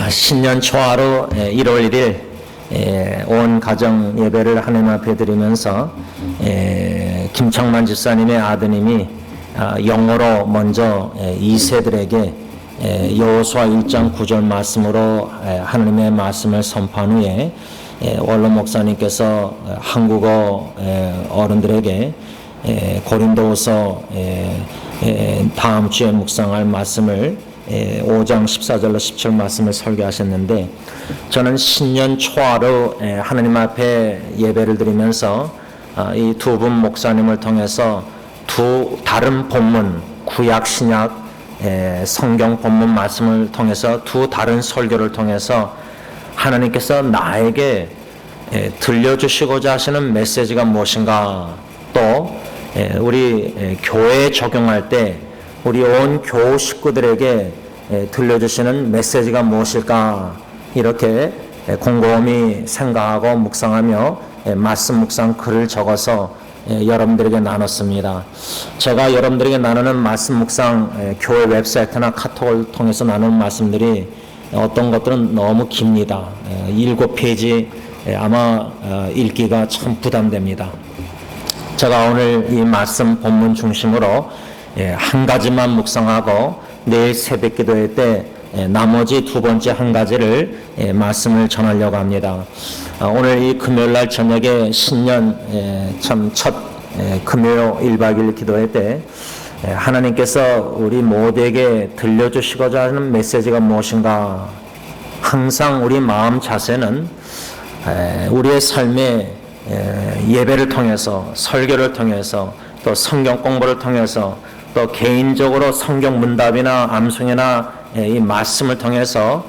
신년 초하루 1월 1일 온 가정 예배를 하나님 앞에 드리면서 김창만 집사님의 아드님이 영어로 먼저 2세들에게 여호수아 1장 9절 말씀으로 하나님의 말씀을 선포한 후에 원로 목사님께서 한국어 어른들에게 고린도후서 다음 주에 묵상할 말씀을 5장 14절로 17 말씀을 설교하셨는데, 저는 신년 초하루 하나님 앞에 예배를 드리면서 이 두 분 목사님을 통해서 두 다른 본문, 구약 신약 성경 본문 말씀을 통해서 두 다른 설교를 통해서 하나님께서 나에게 들려주시고자 하시는 메시지가 무엇인가, 또 우리 교회에 적용할 때 우리 온 교우 식구들에게 들려주시는 메시지가 무엇일까, 이렇게 곰곰이 생각하고 묵상하며 말씀 묵상 글을 적어서 여러분들에게 나눴습니다. 제가 여러분들에게 나누는 말씀 묵상 교회 웹사이트나 카톡을 통해서 나누는 말씀들이 어떤 것들은 너무 깁니다. 7페이지 아마 읽기가 참 부담됩니다. 제가 오늘 이 말씀 본문 중심으로 한 가지만 묵상하고 내일 새벽 기도회 때 나머지 두 번째 한 가지를 말씀을 전하려고 합니다. 오늘 이 금요일 날 저녁에 신년 참 첫 금요 1박 2일 기도회 때 하나님께서 우리 모두에게 들려주시고자 하는 메시지가 무엇인가, 항상 우리 마음 자세는 우리의 삶에 예배를 통해서, 설교를 통해서, 또 성경 공부를 통해서, 또 개인적으로 성경 문답이나 암송이나 이 말씀을 통해서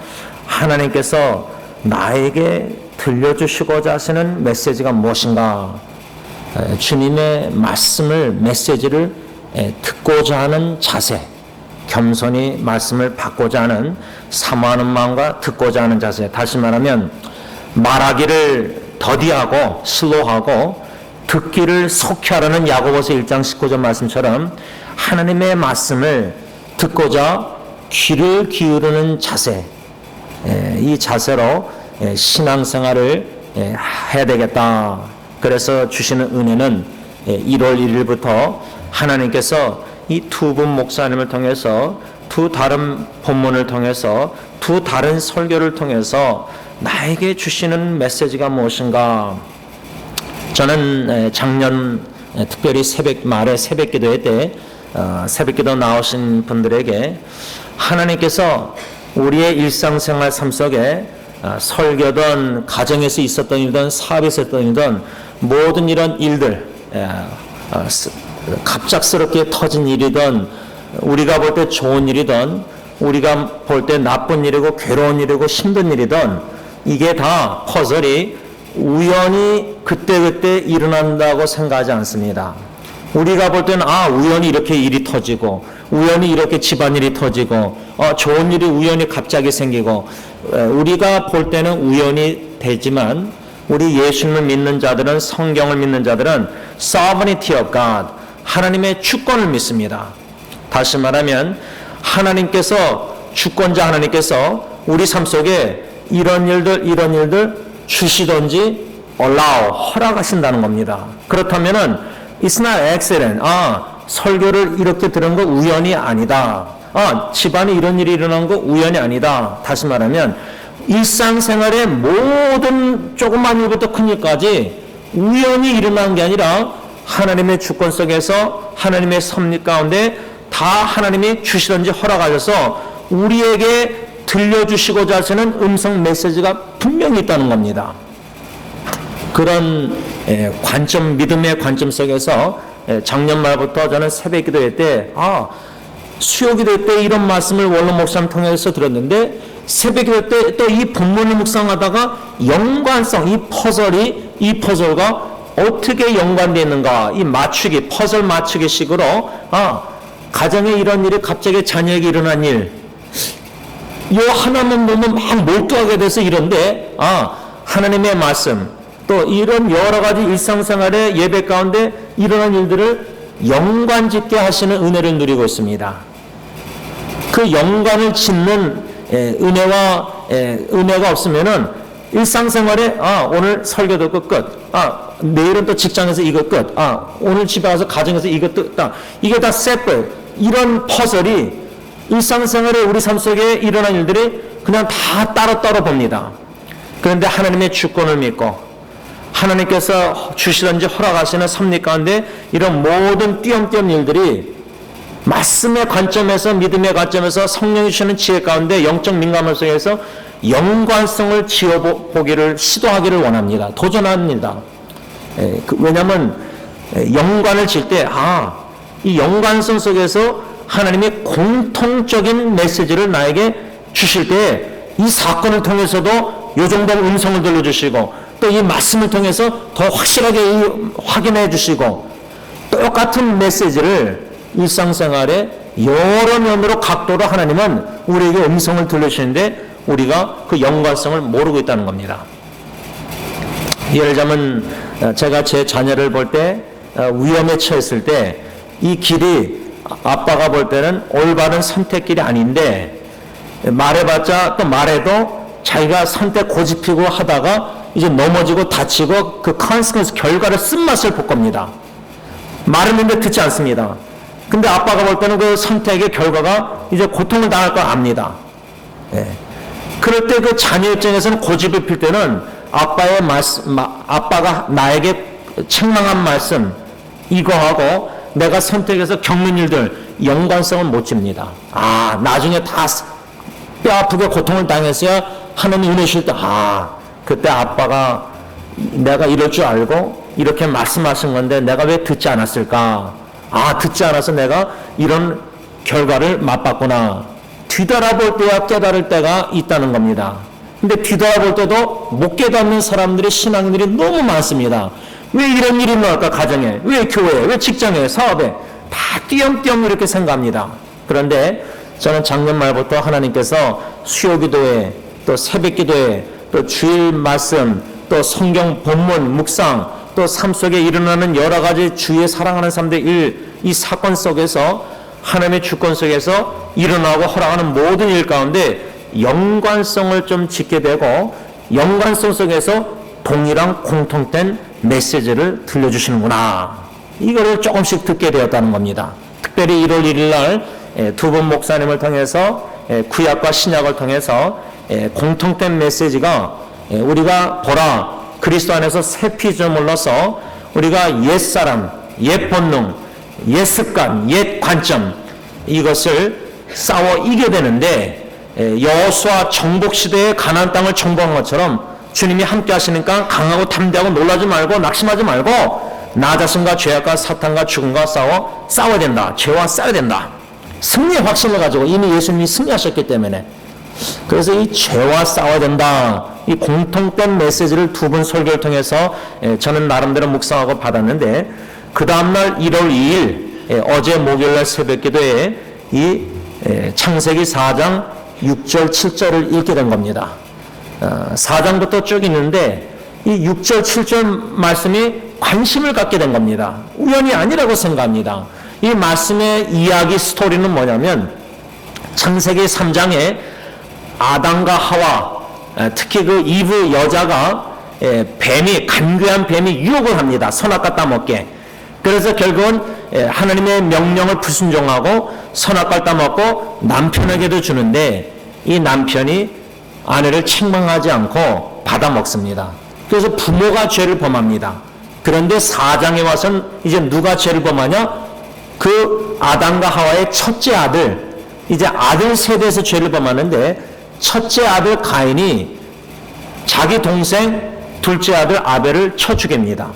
하나님께서 나에게 들려주시고자 하시는 메시지가 무엇인가, 주님의 말씀을, 메시지를 듣고자 하는 자세, 겸손히 말씀을 받고자 하는 사모하는 마음과 듣고자 하는 자세, 다시 말하면 말하기를 더디하고 슬로우하고 듣기를 속히 하라는 야고보서 1장 19절 말씀처럼 하나님의 말씀을 듣고자 귀를 기울이는 자세, 이 자세로 신앙생활을 해야 되겠다. 그래서 주시는 은혜는 1월 1일부터 하나님께서 이 두 분 목사님을 통해서, 두 다른 본문을 통해서, 두 다른 설교를 통해서 나에게 주시는 메시지가 무엇인가. 저는 작년 특별히 말에 새벽 기도회 때 새벽 기도 나오신 분들에게 하나님께서 우리의 일상생활 삶 속에 설교든 가정에서 있었던 일이든 사업에서 있었던 일이든 모든 이런 일들, 갑작스럽게 터진 일이든 우리가 볼 때 좋은 일이든 우리가 볼 때 나쁜 일이고 괴로운 일이고 힘든 일이든 이게 다 퍼즐이 우연히 그때그때 일어난다고 생각하지 않습니다. 우리가 볼 때는 우연히 이렇게 일이 터지고, 우연히 이렇게 집안일이 터지고, 좋은 일이 우연히 갑자기 생기고, 우리가 볼 때는 우연히 되지만 우리 예수님을 믿는 자들은, 성경을 믿는 자들은 sovereignty of God, 하나님의 주권을 믿습니다. 다시 말하면 하나님께서, 주권자 하나님께서 우리 삶 속에 이런 일들 주시든지 allow, 허락하신다는 겁니다. 그렇다면은 it's not accident. 설교를 이렇게 들은 거 우연이 아니다. 집안에 이런 일이 일어난 거 우연이 아니다. 다시 말하면 일상생활의 모든 조그만 일부터 큰 일까지 우연히 일어난 게 아니라 하나님의 주권 속에서, 하나님의 섭리 가운데 다 하나님이 주시든지 허락하셔서 우리에게 들려주시고자 하시는 음성 메시지가 분명히 있다는 겁니다. 그런 관점, 믿음의 관점 속에서 작년 말부터 저는 새벽 기도회 때 수요 기도회 때 이런 말씀을 원로 목사님 통해서 들었는데, 새벽 기도회 때 또 이 본문을 묵상하다가 연관성, 이 퍼즐과 어떻게 연관되어 있는가, 이 맞추기, 퍼즐 맞추기 식으로 가정에 이런 일이 갑자기 자녀에게 일어난 일, 요 하나만 보면 막 몰두하게 돼서 이런데 하나님의 말씀, 또 이런 여러 가지 일상생활의 예배 가운데 일어난 일들을 연관짓게 하시는 은혜를 누리고 있습니다. 그 연관을 짓는 은혜와 은혜가 없으면은 일상생활에 오늘 설교 듣고 끝. 내일은 또 직장에서 이거 끝. 오늘 집에 와서 가정에서 이거 끝. 이게 다 세트. 이런 퍼즐이 일상생활에 우리 삶 속에 일어난 일들이 그냥 다 따로따로 봅니다. 그런데 하나님의 주권을 믿고 하나님께서 주시든지 허락하시는 섭리 가운데 이런 모든 띄엄띄엄 일들이 말씀의 관점에서, 믿음의 관점에서 성령이 주시는 지혜 가운데 영적 민감함 속에서 연관성을 지어보기를 시도하기를 원합니다. 도전합니다. 왜냐하면 연관을 질 때 이 연관성 속에서 하나님이 공통적인 메시지를 나에게 주실 때 이 사건을 통해서도 요 정도 음성을 들려주시고 또 이 말씀을 통해서 더 확실하게 확인해 주시고 똑같은 메시지를 일상생활에 여러 면으로 각도로 하나님은 우리에게 음성을 들려주시는데 우리가 그 연관성을 모르고 있다는 겁니다. 예를 들자면 제가 제 자녀를 볼 때 위험에 처했을 때 이 길이 아빠가 볼 때는 올바른 선택길이 아닌데 말해봤자 또 말해도 자기가 선택 고집피고 하다가 이제 넘어지고 다치고 그 컨시퀀스 결과를 쓴맛을 볼 겁니다. 말했는데 듣지 않습니다. 근데 아빠가 볼 때는 그 선택의 결과가 이제 고통을 당할 걸 압니다. 그럴 때 그 자녀 입장에서는 고집을 필 때는 아빠가 나에게 책망한 말씀 이거하고 내가 선택해서 겪는 일들 연관성을 못 집니다. 나중에 다 뼈 아프게 고통을 당했어야 하나님 은혜 주실 때 그때 아빠가 내가 이럴 줄 알고 이렇게 말씀하신 건데 내가 왜 듣지 않았을까? 듣지 않아서 내가 이런 결과를 맛봤구나. 뒤돌아볼 때야 깨달을 때가 있다는 겁니다. 근데 뒤돌아볼 때도 못 깨닫는 사람들의 신앙들이 너무 많습니다. 왜 이런 일이 나올까? 가정에, 왜 교회에, 왜 직장에, 사업에 다 띄엄띄엄 이렇게 생각합니다. 그런데 저는 작년 말부터 하나님께서 수요기도회, 또 새벽기도회, 또 주일 말씀, 또 성경 본문, 묵상, 또 삶 속에 일어나는 여러 가지 주위에 사랑하는 사람들의 일, 이 사건 속에서 하나님의 주권 속에서 일어나고 허락하는 모든 일 가운데 연관성을 좀 짓게 되고 연관성 속에서 동일한 공통된 메시지를 들려주시는구나. 이거를 조금씩 듣게 되었다는 겁니다. 특별히 1월 1일 날 두 분 목사님을 통해서 구약과 신약을 통해서 공통된 메시지가 우리가 보라 그리스도 안에서 새 피조물로서 우리가 옛사람, 옛 본능, 옛 습관, 옛 관점 이것을 싸워 이겨야 되는데 여호수아 정복 시대에 가나안 땅을 정복한 것처럼 주님이 함께 하시니까 강하고 담대하고 놀라지 말고 낙심하지 말고 나 자신과 죄악과 사탄과 죽음과 싸워야 된다. 죄와 싸워야 된다. 승리의 확신을 가지고 이미 예수님이 승리하셨기 때문에 그래서 이 죄와 싸워야 된다. 이 공통된 메시지를 두 분 설교를 통해서 저는 나름대로 묵상하고 받았는데 그 다음날 1월 2일 어제 목요일날 새벽기도에 이 창세기 4장 6절 7절을 읽게 된 겁니다. 4장부터 쭉 있는데 이 6절 7절 말씀이 관심을 갖게 된 겁니다. 우연이 아니라고 생각합니다. 이 말씀의 이야기 스토리는 뭐냐면 창세기 3장에 아담과 하와 특히 그 이브 여자가 간교한 뱀이 유혹을 합니다. 선악과 따먹게. 그래서 결국은 하나님의 명령을 불순종하고 선악과를 따먹고 남편에게도 주는데 이 남편이 아내를 책망하지 않고 받아먹습니다. 그래서 부모가 죄를 범합니다. 그런데 4장에 와서는 이제 누가 죄를 범하냐? 그 아담과 하와의 첫째 아들, 이제 아들 세대에서 죄를 범하는데 첫째 아들 가인이 자기 동생 둘째 아들 아벨을 쳐 죽입니다.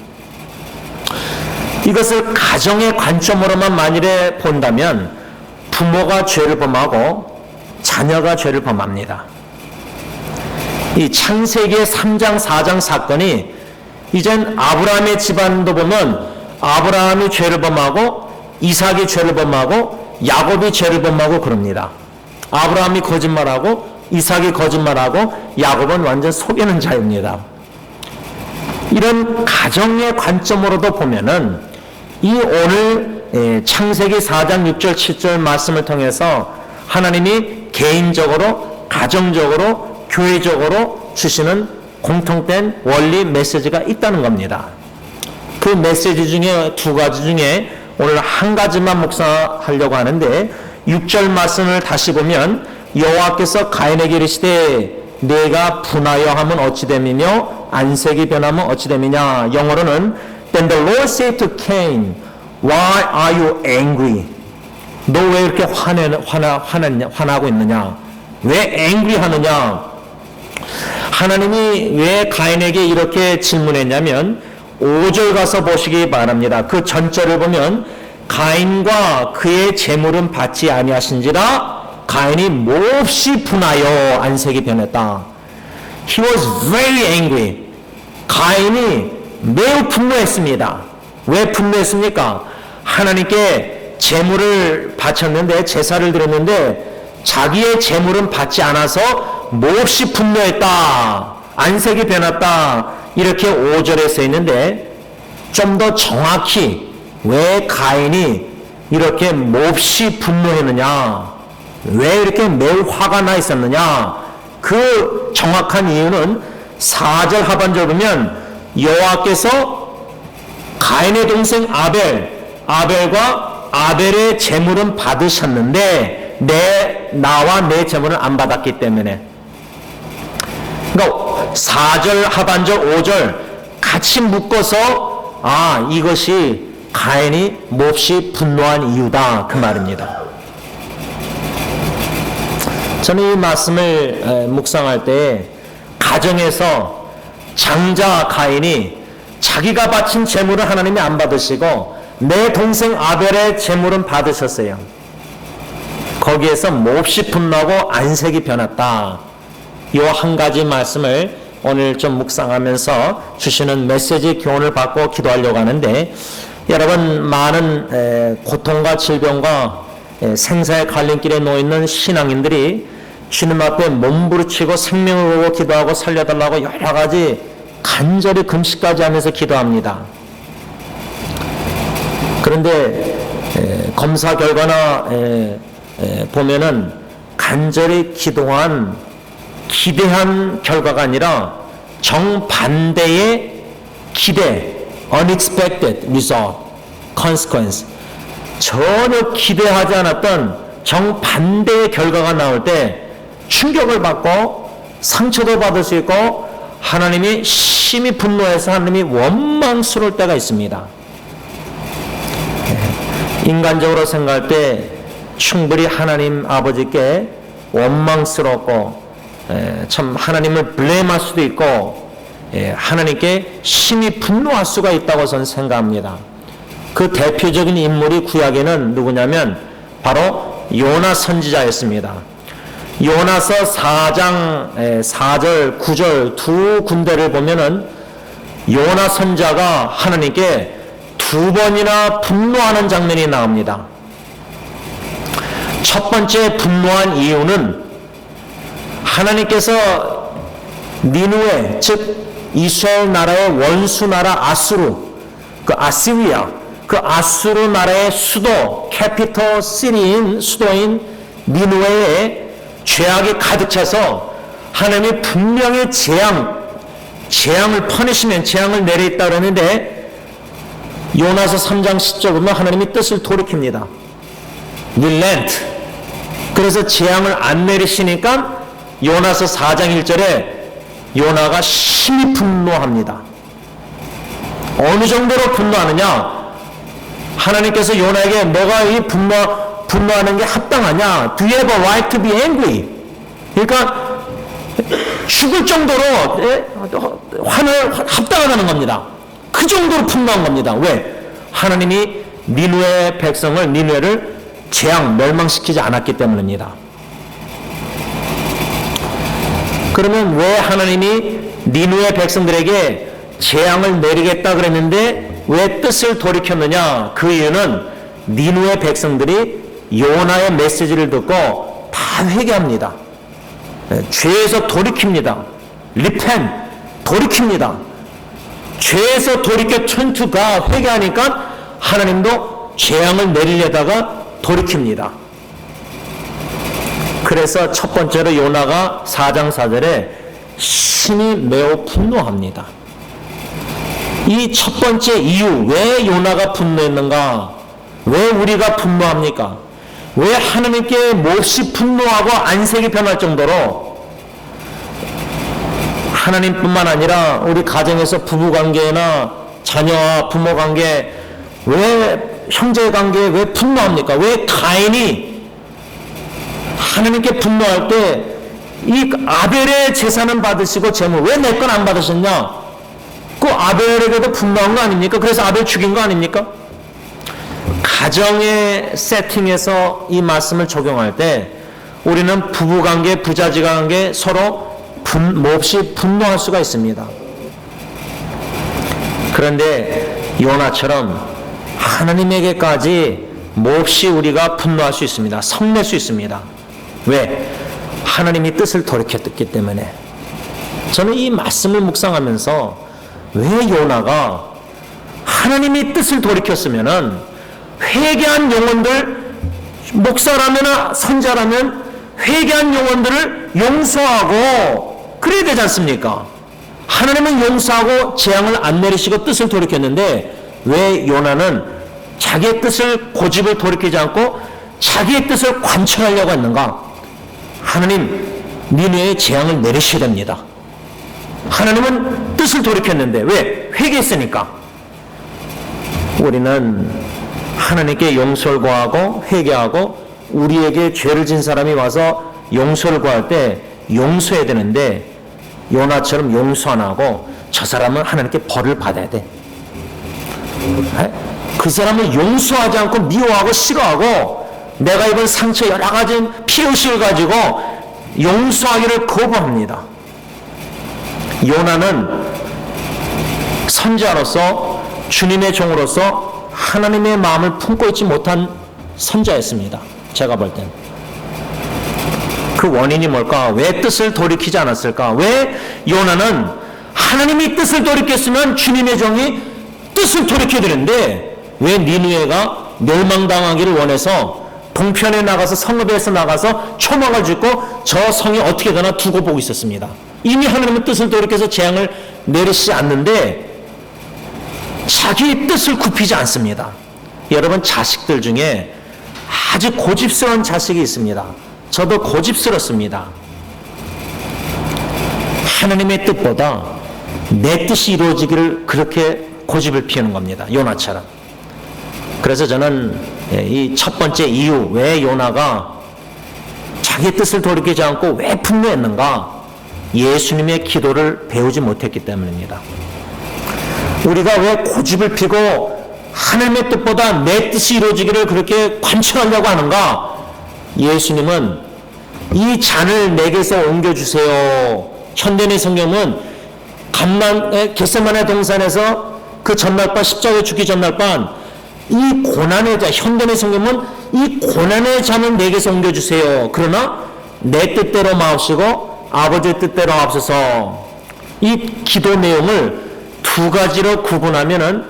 이것을 가정의 관점으로만 만일에 본다면 부모가 죄를 범하고 자녀가 죄를 범합니다. 이 창세기의 3장 4장 사건이 이젠 아브라함의 집안도 보면 아브라함이 죄를 범하고 이삭이 죄를 범하고 야곱이 죄를 범하고 그럽니다. 아브라함이 거짓말하고 이삭이 거짓말하고 야곱은 완전 속이는 자입니다. 이런 가정의 관점으로도 보면은 이 오늘 창세기 4장 6절 7절 말씀을 통해서 하나님이 개인적으로 가정적으로 교회적으로 주시는 공통된 원리 메시지가 있다는 겁니다. 그 메시지 중에 두 가지 중에 오늘 한 가지만 묵상하려고 하는데 6절 말씀을 다시 보면 여호와께서 가인에게 이르시되 내가 분하여 하면 어찌 됨이며 안색이 변하면 어찌 됨이냐. 영어로는 Then the Lord said to Cain, Why are you angry? 너 왜 이렇게 화나고 있느냐? 왜 angry 하느냐? 하나님이 왜 가인에게 이렇게 질문했냐면 5절 가서 보시기 바랍니다. 그 전절을 보면 가인과 그의 재물은 받지 아니하신지라 가인이 몹시 분하여 안색이 변했다. He was very angry. 가인이 매우 분노했습니다. 왜 분노했습니까? 하나님께 재물을 바쳤는데 제사를 드렸는데 자기의 재물은 받지 않아서 몹시 분노했다. 안색이 변했다. 이렇게 5절에 써 있는데 좀 더 정확히 왜 가인이 이렇게 몹시 분노했느냐? 왜 이렇게 매우 화가 나 있었느냐? 그 정확한 이유는 4절 하반절 보면 여호와께서 가인의 동생 아벨과 아벨의 재물은 받으셨는데 나와 내 재물은 안 받았기 때문에. 그러니까 4절 하반절 5절 같이 묶어서 이것이 가인이 몹시 분노한 이유다 그 말입니다. 저는 이 말씀을 묵상할 때 가정에서 장자 가인이 자기가 바친 재물을 하나님이 안 받으시고 내 동생 아벨의 재물은 받으셨어요. 거기에서 몹시 분노하고 안색이 변했다. 이 한 가지 말씀을 오늘 좀 묵상하면서 주시는 메시지 교훈을 받고 기도하려고 하는데, 여러분 많은 고통과 질병과 생사의 갈림길에 놓여있는 신앙인들이 주님 앞에 몸부림치고 생명을 걸고 기도하고 살려달라고 여러 가지 간절히 금식까지 하면서 기도합니다. 그런데 검사 결과나 보면은 간절히 기대한 결과가 아니라 정반대의 기대, unexpected result, consequence, 전혀 기대하지 않았던 정반대의 결과가 나올 때 충격을 받고 상처도 받을 수 있고 하나님이 심히 분노해서 하나님이 원망스러울 때가 있습니다. 인간적으로 생각할 때 충분히 하나님 아버지께 원망스럽고 참 하나님을 블레임할 수도 있고 하나님께 심히 분노할 수가 있다고 저는 생각합니다. 그 대표적인 인물이 구약에는 누구냐면 바로 요나 선지자였습니다. 요나서 4장 4절 9절 두 군데를 보면은 요나 선지자가 하나님께 두 번이나 분노하는 장면이 나옵니다. 첫 번째 분노한 이유는 하나님께서 니누에, 즉 이스라엘 나라의 원수 나라 아수르, 그 아시리아, 그 아수르 나라의 수도, 캐피털 시리인 수도인 니누에에 죄악이 가득 차서 하나님이 분명히 재앙을 퍼니시면 재앙을 내리겠다 그러는데 요나서 3장 10절 보면 하나님이 뜻을 돌이킵니다. relent. 그래서 재앙을 안 내리시니까 요나서 4장 1절에 요나가 심히 분노합니다. 어느 정도로 분노하느냐? 하나님께서 요나에게 너가 이 분노하는 게 합당하냐? Do you have a right to be angry? 그러니까 죽을 정도로 화를 합당하다는 겁니다. 그 정도로 분노한 겁니다. 왜? 하나님이 니누의 백성을, 니누에를 재앙, 멸망시키지 않았기 때문입니다. 그러면 왜 하나님이 니누의 백성들에게 재앙을 내리겠다 그랬는데 왜 뜻을 돌이켰느냐? 그 이유는 니누의 백성들이 요나의 메시지를 듣고 다 회개합니다. 죄에서 돌이킵니다. repent, 돌이킵니다. 죄에서 돌이켜 turn to God, 회개하니까 하나님도 재앙을 내리려다가 돌이킵니다. 그래서 첫 번째로 요나가 4장 4절에 신이 매우 분노합니다. 이 첫 번째 이유, 왜 요나가 분노했는가? 왜 우리가 분노합니까? 왜 하나님께 몹시 분노하고 안색이 변할 정도로 하나님뿐만 아니라 우리 가정에서 부부관계나 자녀와 부모관계, 왜 형제관계에 왜 분노합니까? 왜 가인이 하나님께 분노할 때 이 아벨의 제사는 받으시고 제물 왜 내 건 안 받으셨냐? 그 아벨에게도 분노한 거 아닙니까? 그래서 아벨 죽인 거 아닙니까? 가정의 세팅에서 이 말씀을 적용할 때 우리는 부부관계, 부자지간관계 서로 몹시 분노할 수가 있습니다. 그런데 요나처럼 하나님에게까지 몹시 우리가 분노할 수 있습니다. 성낼 수 있습니다. 왜? 하나님이 뜻을 돌이켰기 때문에. 저는 이 말씀을 묵상하면서 왜 요나가 하나님이 뜻을 돌이켰으면은 회개한 영혼들, 목사라면 선자라면 회개한 영혼들을 용서하고 그래야 되지 않습니까? 하나님은 용서하고 재앙을 안 내리시고 뜻을 돌이켰는데 왜 요나는 자기의 뜻을 고집을 돌이키지 않고 자기의 뜻을 관철하려고 했는가? 하나님, 니네의 재앙을 내리셔야 됩니다. 하나님은 뜻을 돌이켰는데 왜? 회개했으니까. 우리는 하나님께 용서를 구하고 회개하고 우리에게 죄를 진 사람이 와서 용서를 구할 때 용서해야 되는데 요나처럼 용서 안 하고 저 사람은 하나님께 벌을 받아야 돼. 그 사람을 용서하지 않고 미워하고 싫어하고 내가 입은 상처 여러 가지 피의식을 가지고 용서하기를 거부합니다. 요나는 선지자로서 주님의 종으로서 하나님의 마음을 품고 있지 못한 선자였습니다. 제가 볼 땐. 그 원인이 뭘까? 왜 뜻을 돌이키지 않았을까? 왜 요나는 하나님이 뜻을 돌이켰으면 주님의 종이 뜻을 돌이켜야 되는데 왜 니느웨가 멸망당하기를 원해서 동편에 나가서 성읍에서 나가서 초막을 짓고 저 성이 어떻게 되나 두고 보고 있었습니다. 이미 하나님의 뜻을 돌이켜서 재앙을 내리시지 않는데 자기의 뜻을 굽히지 않습니다. 여러분 자식들 중에 아주 고집스러운 자식이 있습니다. 저도 고집스럽습니다. 하나님의 뜻보다 내 뜻이 이루어지기를 그렇게 고집을 피우는 겁니다. 요나처럼. 그래서 저는 이 첫 번째 이유, 왜 요나가 자기 뜻을 돌이키지 않고 왜 분노했는가? 예수님의 기도를 배우지 못했기 때문입니다. 우리가 왜 고집을 피고 하나님의 뜻보다 내 뜻이 이루어지기를 그렇게 관철하려고 하는가? 예수님은 이 잔을 내게서 옮겨주세요. 현대의 성경은 겟세마네 동산에서 그 전날 밤 십자가에 죽기 전날 밤 이 고난의 자, 현대의 성경은 이 고난의 잔을 내게서 옮겨주세요. 그러나 내 뜻대로 마옵시고 아버지의 뜻대로 하옵소서. 이 기도 내용을 두 가지로 구분하면은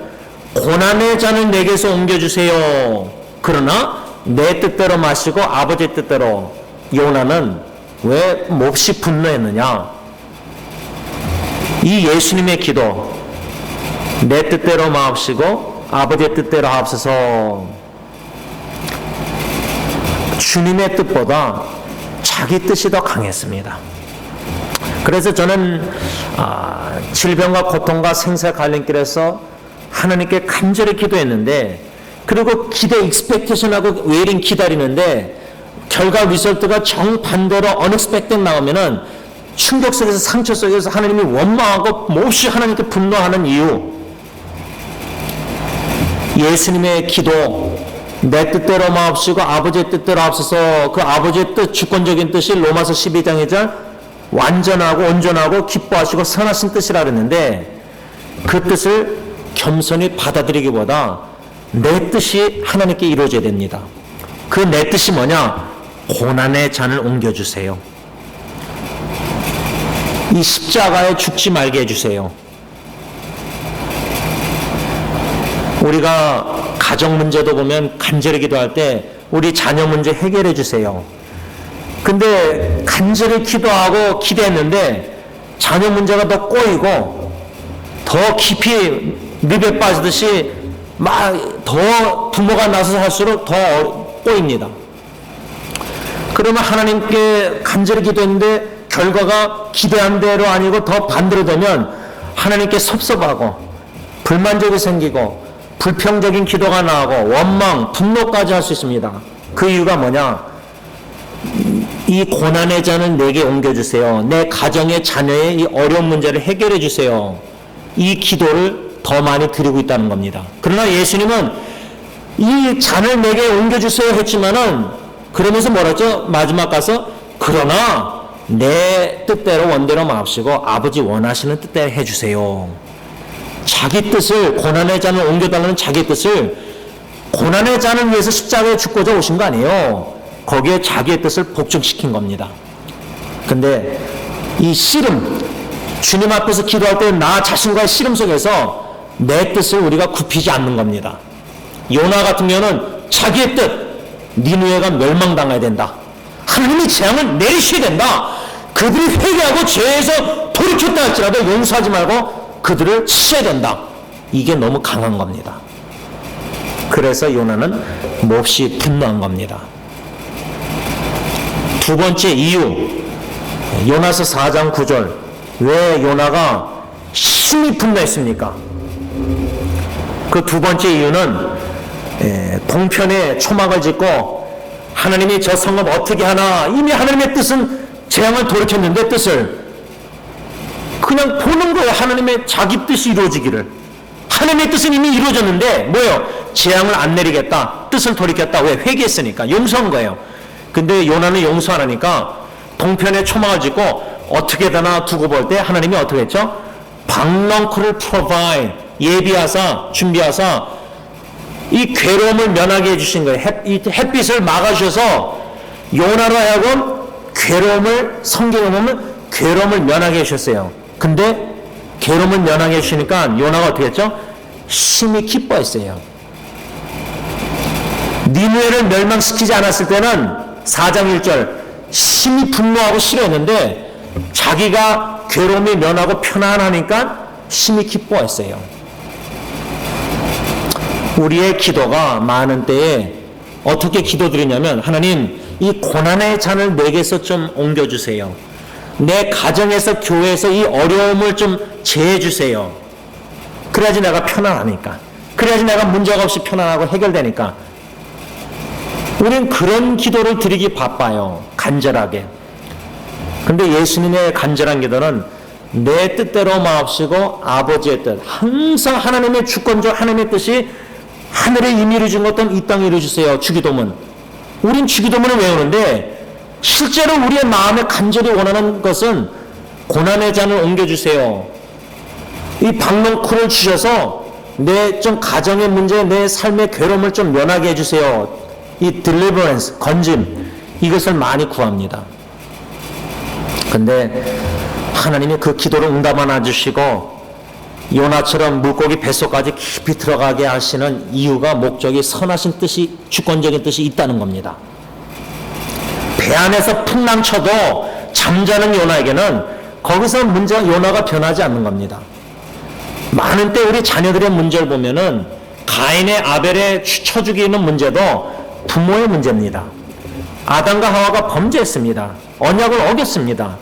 고난의 잔을 내게서 옮겨주세요. 그러나 내 뜻대로 마시고 아버지의 뜻대로. 요나는 왜 몹시 분노했느냐? 이 예수님의 기도, 내 뜻대로 마옵시고 아버지의 뜻대로 하옵소서. 주님의 뜻보다 자기 뜻이 더 강했습니다. 그래서 저는 질병과 고통과 생사 갈림길에서 하나님께 간절히 기도했는데, 그리고 기대 익스펙테이션하고 웨이팅 기다리는데 결과 리설트가 정반대로 언엑스펙트 나오면은 충격 속에서 상처 속에서 하나님이 원망하고 몹시 하나님께 분노하는 이유, 예수님의 기도, 내 뜻대로 마옵시고 아버지의 뜻대로 하옵소서. 그 아버지의 뜻, 주권적인 뜻이 로마서 12장 2절 완전하고 온전하고 기뻐하시고 선하신 뜻이라 그랬는데, 그 뜻을 겸손히 받아들이기보다 내 뜻이 하나님께 이루어져야 됩니다. 그 내 뜻이 뭐냐? 고난의 잔을 옮겨주세요. 이 십자가에 죽지 말게 해주세요. 우리가 가정 문제도 보면 간절히 기도할 때 우리 자녀 문제 해결해 주세요. 근데 간절히 기도하고 기대했는데 자녀 문제가 더 꼬이고 더 깊이 늪에 빠지듯이 막 더 부모가 나서서 할수록 더 꼬입니다. 그러면 하나님께 간절히 기도했는데 결과가 기대한 대로 아니고 더 반대로 되면 하나님께 섭섭하고 불만족이 생기고 불평적인 기도가 나오고 원망, 분노까지 할 수 있습니다. 그 이유가 뭐냐? 이 고난의 잔을 내게 옮겨주세요. 내 가정의 자녀의 이 어려운 문제를 해결해 주세요. 이 기도를 더 많이 드리고 있다는 겁니다. 그러나 예수님은 이 잔을 내게 옮겨주세요 했지만은 그러면서 뭐라 했죠? 마지막 가서 그러나 내 뜻대로 원대로 마옵시고 아버지 원하시는 뜻대로 해주세요. 자기 뜻을, 고난의 잔을 옮겨달라는 자기 뜻을 고난의 잔을 위해서 십자가에 죽고자 오신 거 아니에요. 거기에 자기의 뜻을 복종시킨 겁니다. 근데 이 씨름, 주님 앞에서 기도할 때 나 자신과의 씨름 속에서 내 뜻을 우리가 굽히지 않는 겁니다. 요나 같은 경우는 자기의 뜻, 니느웨가 멸망당해야 된다. 하나님이 재앙을 내리셔야 된다. 그들이 회개하고 죄에서 돌이켰다 할지라도 용서하지 말고 그들을 치셔야 된다. 이게 너무 강한 겁니다. 그래서 요나는 몹시 분노한 겁니다. 두 번째 이유, 요나서 4장 9절. 왜 요나가 심히 분노했습니까? 그 두 번째 이유는 동편에 초막을 짓고 하나님이 저 성읍 어떻게 하나, 이미 하나님의 뜻은 재앙을 돌이켰는데 뜻을 그냥 보는 거예요. 하나님의 자기 뜻이 이루어지기를. 하나님의 뜻은 이미 이루어졌는데 뭐예요? 재앙을 안 내리겠다, 뜻을 돌이켰다. 왜? 회개했으니까, 용서한 거예요. 근데 요나는 용서 안 하니까 동편에 초막을 짓고 어떻게 되나 두고 볼 때 하나님이 어떻게 했죠? 박넝쿨을 provide, 예비하사, 준비하사 이 괴로움을 면하게 해주신 거예요. 햇빛을 막아주셔서 요나로 하여금 괴로움을, 성경에 보면 괴로움을 면하게 해주셨어요. 근데 괴로움을 면하게 해주시니까 요나가 어떻게 했죠? 심히 기뻐했어요. 니느웨를 멸망시키지 않았을 때는 4장 1절 심히 분노하고 싫어했는데 자기가 괴로움이 면하고 편안하니까 심히 기뻐했어요. 우리의 기도가 많은 때에 어떻게 기도드리냐면 하나님 이 고난의 잔을 내게서 좀 옮겨주세요. 내 가정에서 교회에서 이 어려움을 좀 제해주세요. 그래야지 내가 편안하니까, 그래야지 내가 문제가 없이 편안하고 해결되니까. 우리는 그런 기도를 드리기 바빠요. 간절하게. 근데 예수님의 간절한 기도는 내 뜻대로 마옵시고 아버지의 뜻, 항상 하나님의 주권적 하나님의 뜻이 하늘에 이미 이루어진 것처럼 이 땅에 이루어주세요. 주기도문. 우린 주기도문을 외우는데 실제로 우리의 마음에 간절히 원하는 것은 고난의 잔을 옮겨주세요. 이 박넝쿨을 주셔서 내 좀 가정의 문제, 내 삶의 괴로움을 좀 면하게 해주세요. 이 deliverance, 건짐, 이것을 많이 구합니다. 근데 하나님이 그 기도를 응답 안 해주시고 요나처럼 물고기 뱃속까지 깊이 들어가게 하시는 이유가, 목적이 선하신 뜻이, 주권적인 뜻이 있다는 겁니다. 배 안에서 풍랑쳐도 잠자는 요나에게는 거기서 요나가 변하지 않는 겁니다. 많은 때 우리 자녀들의 문제를 보면은 가인의 아벨의 쳐 죽이는 문제도 부모의 문제입니다. 아담과 하와가 범죄했습니다. 언약을 어겼습니다.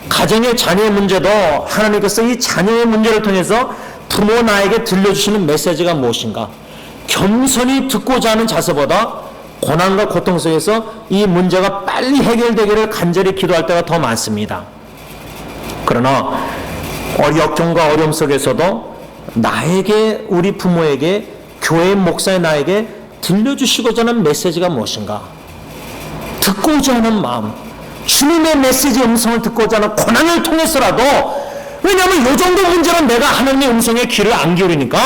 가정의 자녀의 문제도 하나님께서 이 자녀의 문제를 통해서 부모 나에게 들려주시는 메시지가 무엇인가? 겸손히 듣고자 하는 자세보다 고난과 고통 속에서 이 문제가 빨리 해결되기를 간절히 기도할 때가 더 많습니다. 그러나 역경과 어려움 속에서도 나에게, 우리 부모에게, 교회 목사의 나에게 들려주시고자 하는 메시지가 무엇인가? 듣고자 하는 마음, 주님의 메시지 음성을 듣고자 하는 고난을 통해서라도, 왜냐하면 이 정도 문제는 내가 하나님의 음성에 귀를 안 기울이니까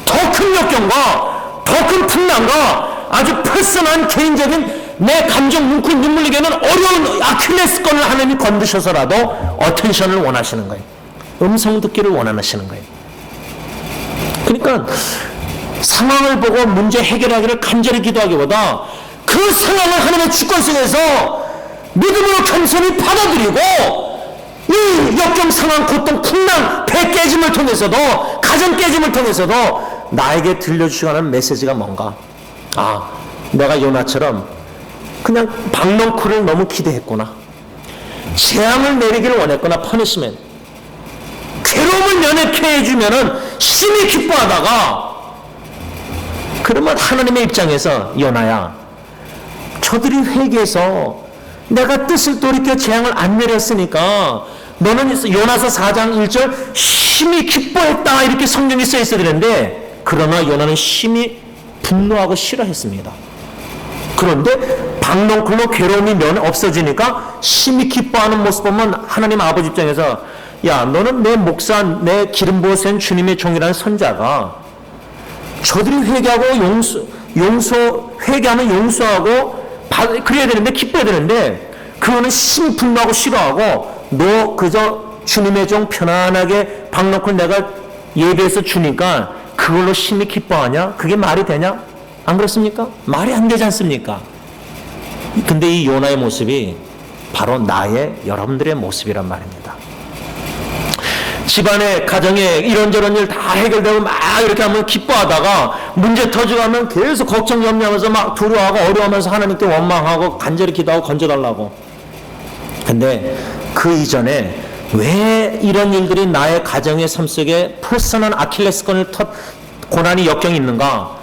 더 큰 역경과 더 큰 풍랑과 아주 퍼스널한 개인적인 내 감정 뭉클 눈물 나게는 어려운 아킬레스건을 하나님이 건드셔서라도 어텐션을 원하시는 거예요. 음성 듣기를 원하시는 거예요. 그러니까 상황을 보고 문제 해결하기를 간절히 기도하기보다 그 상황을 하나님의 주권 속에서 믿음으로 겸손히 받아들이고 이 역경 상황 고통 풍랑 배 깨짐을 통해서도 가정 깨짐을 통해서도 나에게 들려주시고 하는 메시지가 뭔가 내가 요나처럼 그냥 박넝쿨을 너무 기대했구나, 재앙을 내리기를 원했구나, 퍼니시맨 괴로움을 면하게 해주면은 심히 기뻐하다가 그러면 하나님의 입장에서 요나야 저들이 회개해서 내가 뜻을 돌이켜 재앙을 안 내렸으니까 너는 요나서 4장 1절 심히 기뻐했다 이렇게 성경에 써 있어야 되는데 그러나 요나는 심히 분노하고 싫어했습니다. 그런데 박넝쿨로 괴로움이 없어지니까 심히 기뻐하는 모습 보면 하나님 아버지 입장에서 야 너는 내 목사 내 기름 부어센 주님의 종이라는 선자가 저들이 회개하고 회개하면 용서하고 그래야 되는데 기뻐야 되는데 그거는 심히 분노하고 싫어하고 너 그저 주님의 종 편안하게 박넝쿨 내가 예배해서 주니까 그걸로 심히 기뻐하냐? 그게 말이 되냐? 안 그렇습니까? 말이 안 되지 않습니까? 근데 이 요나의 모습이 바로 나의 여러분들의 모습이란 말입니다. 집안에 가정에 이런저런 일 다 해결되고 막 이렇게 하면 기뻐하다가 문제 터지고 하면 계속 걱정 염려하면서 막 두려워하고 어려워하면서 하나님께 원망하고 간절히 기도하고 건져달라고. 근데 그 이전에 왜 이런 일들이 나의 가정의 삶 속에 퍼스널한 아킬레스건을 고난이 역경이 있는가?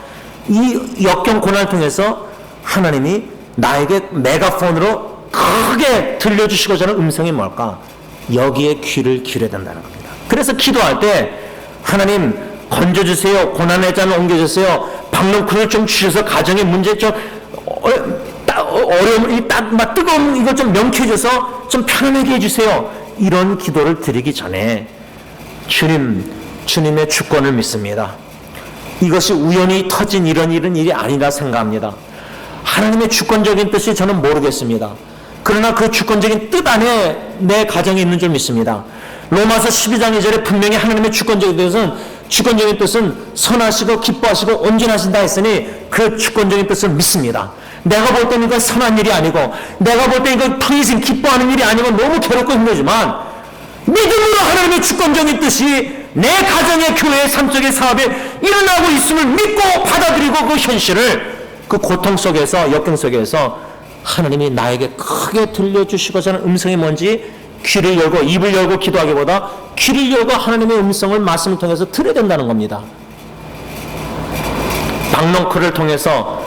이 역경 고난을 통해서 하나님이 나에게 메가폰으로 크게 들려주시고자 하는 음성이 뭘까? 여기에 귀를 기울여야 된다는 겁니다. 그래서 기도할 때 하나님 건져주세요, 고난의 잔을 옮겨주세요, 박넝쿨을 좀 주셔서 가정의 문제 좀 어려움, 막 뜨거운 이걸 좀 명쾌해져서 좀 편안하게 해주세요. 이런 기도를 드리기 전에 주님의 주권을 믿습니다. 이것이 우연히 터진 이런 일이 아니라 생각합니다. 하나님의 주권적인 뜻이 저는 모르겠습니다. 그러나 그 주권적인 뜻 안에 내 가정에 있는 줄 믿습니다. 로마서 12장 2절에 분명히 하나님의 주권적인 뜻은 선하시고 기뻐하시고 온전하신다 했으니 그 주권적인 뜻을 믿습니다. 내가 볼 때는 이건 선한 일이 아니고 내가 볼 때 이건 pleasing 기뻐하는 일이 아니고 너무 괴롭고 힘들지만 믿음으로 하나님의 주권적인 뜻이 내 가정의 교회의 삶 속의 사업에 일어나고 있음을 믿고 받아들이고 그 현실을 그 고통 속에서 역경 속에서 하나님이 나에게 크게 들려주시고자 하는 음성이 뭔지 귀를 열고 입을 열고 기도하기보다 귀를 열고 하나님의 음성을 말씀을 통해서 들어야 된다는 겁니다. 박넝쿨을 통해서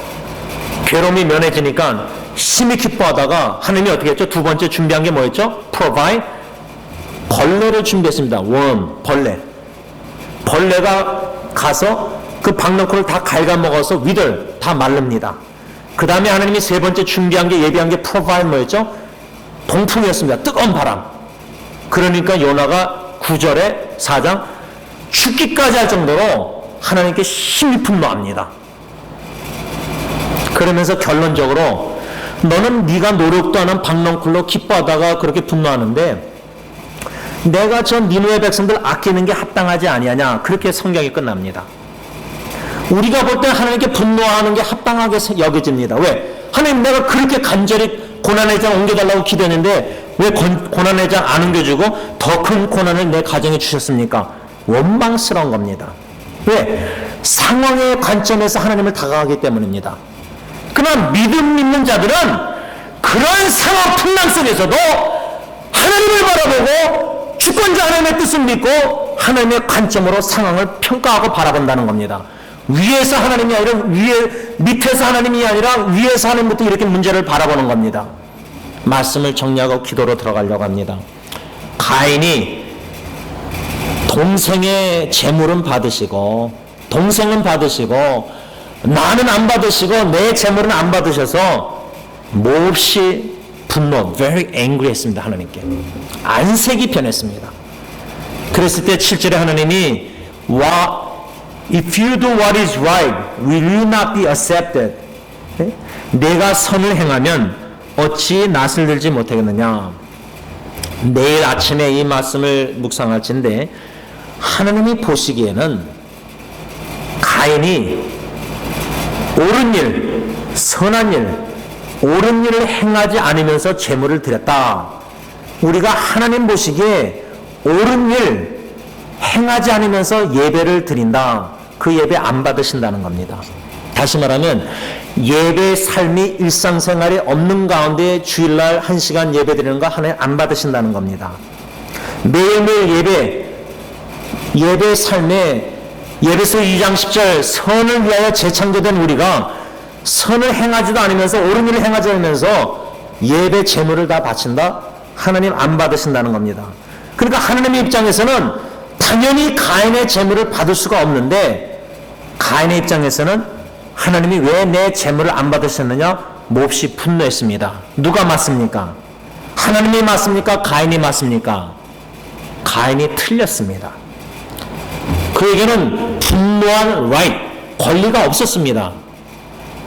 괴로움이 면해지니까 심히 기뻐하다가 하나님이 어떻게 했죠? 두 번째 준비한 게 뭐였죠? provide 벌레를 준비했습니다. worm, 벌레가 가서 그 박넝쿨을 다 갉아먹어서 위들 다 마릅니다. 그 다음에 하나님이 세 번째 준비한 게 예비한 게 provide 뭐였죠? 동풍이었습니다. 뜨거운 바람. 그러니까 요나가 9절에 4장 죽기까지 할 정도로 하나님께 심히 분노합니다. 그러면서 결론적으로 너는 네가 노력도 하는 박넝쿨로 기뻐하다가 그렇게 분노하는데 내가 저 니느웨 백성들 아끼는 게 합당하지 아니하냐, 그렇게 성경이 끝납니다. 우리가 볼 때 하나님께 분노하는 게 합당하게 여겨집니다. 왜? 하나님 내가 그렇게 간절히 고난의 장 옮겨달라고 기도했는데 왜 고난의 장 안 옮겨주고 더 큰 고난을 내 가정에 주셨습니까? 원망스러운 겁니다. 왜? 상황의 관점에서 하나님을 다가가기 때문입니다. 그러나 믿음 있는 자들은 그런 상황 풍랑 속에서도 하나님을 바라보고 주권자 하나님의 뜻을 믿고 하나님의 관점으로 상황을 평가하고 바라본다는 겁니다. 위에서 하나님이 아니라 밑에서 하나님이 아니라 위에서 하나님부터 이렇게 문제를 바라보는 겁니다. 말씀을 정리하고 기도로 들어가려고 합니다. 가인이 동생의 재물은 받으시고 동생은 받으시고 나는 안 받으시고 내 재물은 안 받으셔서 몹시 분노, very angry 했습니다. 하나님께 안색이 변했습니다. 그랬을 때 7절에 하나님이 If you do what is right, will you not be accepted? 내가 선을 행하면 어찌 낯을 들지 못하겠느냐. 내일 아침에 이 말씀을 묵상할 텐데 하나님이 보시기에는 가인이 옳은 일, 선한 일, 옳은 일을 행하지 않으면서 제물을 드렸다. 우리가 하나님 보시기에 옳은 일 행하지 않으면서 예배를 드린다. 그 예배 안 받으신다는 겁니다. 다시 말하면 예배 삶이 일상생활에 없는 가운데 주일날 1시간 예배 드리는 거 하나님 안 받으신다는 겁니다. 매일매일 예배 삶에 예배서 2장 10절 선을 위하여 재창조된 우리가 선을 행하지도 않으면서 옳은 일을 행하지 않으면서 예배 제물을 다 바친다? 하나님 안 받으신다는 겁니다. 그러니까 하나님의 입장에서는 당연히 가인의 제물을 받을 수가 없는데 가인의 입장에서는 하나님이 왜 내 제물을 안 받으셨느냐? 몹시 분노했습니다. 누가 맞습니까? 하나님이 맞습니까? 가인이 맞습니까? 가인이 틀렸습니다. 그에게는 분노할 right, 권리가 없었습니다.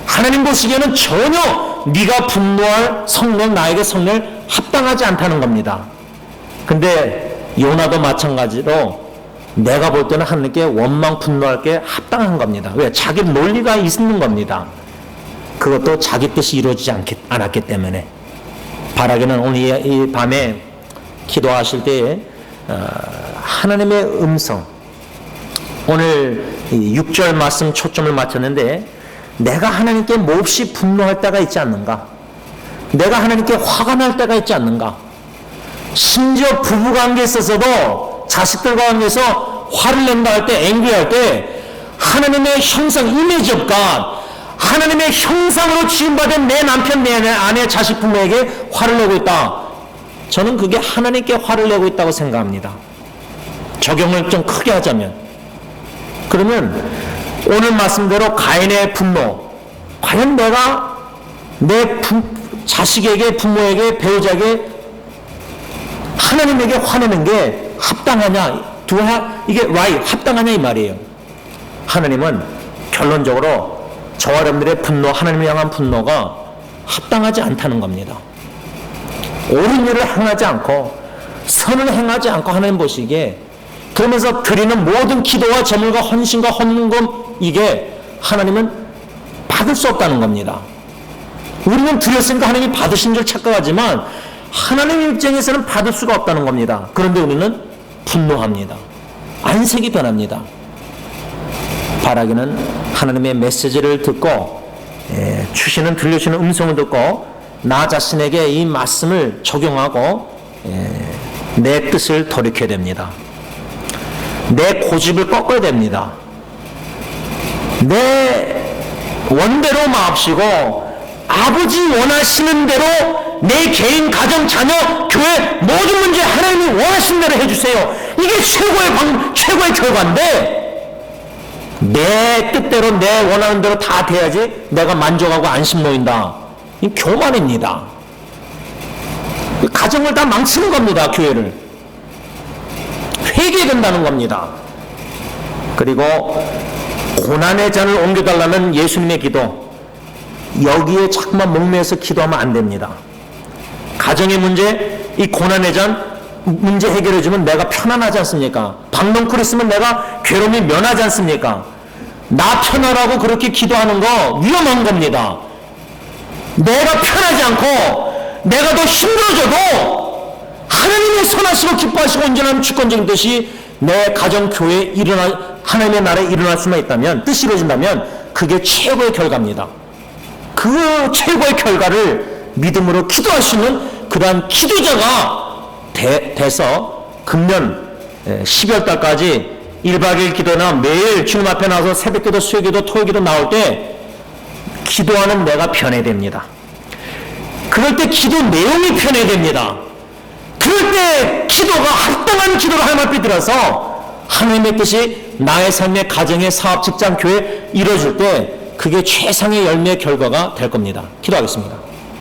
하나님 보시기에는 전혀 네가 분노할 성령, 나에게 성령을 합당하지 않다는 겁니다. 근데 요나도 마찬가지로 내가 볼 때는 하나님께 원망 분노할 게 합당한 겁니다. 왜? 자기 논리가 있는 겁니다. 그것도 자기 뜻이 이루어지지 않았기 때문에. 바라기는 오늘 이 밤에 기도하실 때에 하나님의 음성, 오늘 6절 말씀 초점을 맞췄는데 내가 하나님께 몹시 분노할 때가 있지 않는가? 내가 하나님께 화가 날 때가 있지 않는가? 심지어 부부관계에 있어서도 자식들 관계에서 화를 낸다 할 때, 앵귀할 때 하나님의 형상, 이미지 of God, 하나님의 형상으로 지음받은 내 남편, 내 아내, 자식, 부모에게 화를 내고 있다. 저는 그게 하나님께 화를 내고 있다고 생각합니다. 적용을 좀 크게 하자면. 그러면 오늘 말씀대로 가인의 분노, 과연 내가 내 자식에게, 부모에게, 배우자에게, 하나님에게 화내는 게 합당하냐? 이게 right, 합당하냐 이 말이에요. 하나님은 결론적으로 저와 여러분들의 분노, 하나님을 향한 분노가 합당하지 않다는 겁니다. 옳은 일을 행하지 않고 선을 행하지 않고 하나님 보시기에 그러면서 드리는 모든 기도와 제물과 헌신과 헌금 이게 하나님은 받을 수 없다는 겁니다. 우리는 드렸으니까 하나님이 받으신 줄 착각하지만 하나님의 입장에서는 받을 수가 없다는 겁니다. 그런데 우리는 분노합니다. 안색이 변합니다. 바라기는 하나님의 메시지를 듣고 주시는 들려주시는 음성을 듣고 나 자신에게 이 말씀을 적용하고 내 뜻을 돌이켜야 됩니다. 내 고집을 꺾어야 됩니다. 내 원대로 마옵시고 아버지 원하시는 대로 내 개인, 가정, 자녀, 교회 모든 문제 하나님이 원하시는 대로 해주세요. 이게 최고의 결과인데 내 뜻대로 내 원하는 대로 다 돼야지 내가 만족하고 안심 모인다. 이 교만입니다. 가정을 다 망치는 겁니다. 교회를 회개된다는 겁니다. 그리고 고난의 잔을 옮겨달라는 예수님의 기도, 여기에 자꾸만 목매어서 기도하면 안 됩니다. 가정의 문제, 이 고난의 잔 문제 해결해주면 내가 편안하지 않습니까? 박넝쿨 있으면 내가 괴로움이 면하지 않습니까? 나 편하라고 그렇게 기도하는 거 위험한 겁니다. 내가 편하지 않고 내가 더 힘들어져도 하나님의 선하시고 기뻐하시고 온전한 주권적인 뜻이 내 가정, 교회에 하나님의 나라에 일어날 수만 있다면, 뜻이 이루어진다면 그게 최고의 결과입니다. 그 최고의 결과를 믿음으로 기도할 수 있는 그러한 기도자가 돼서 금년 12월 달까지 1박 2일 기도나 매일 주님 앞에 나와서 새벽기도, 수요기도, 토요기도 나올 때 기도하는 내가 변해됩니다. 그럴 때 기도 내용이 변해됩니다. 그럴 때 기도가 합당한 기도로 하나님 앞에 들어서 하나님의 뜻이 나의 삶의 가정의 사업, 직장, 교회 이루어질 때 그게 최상의 열매의 결과가 될 겁니다. 기도하겠습니다.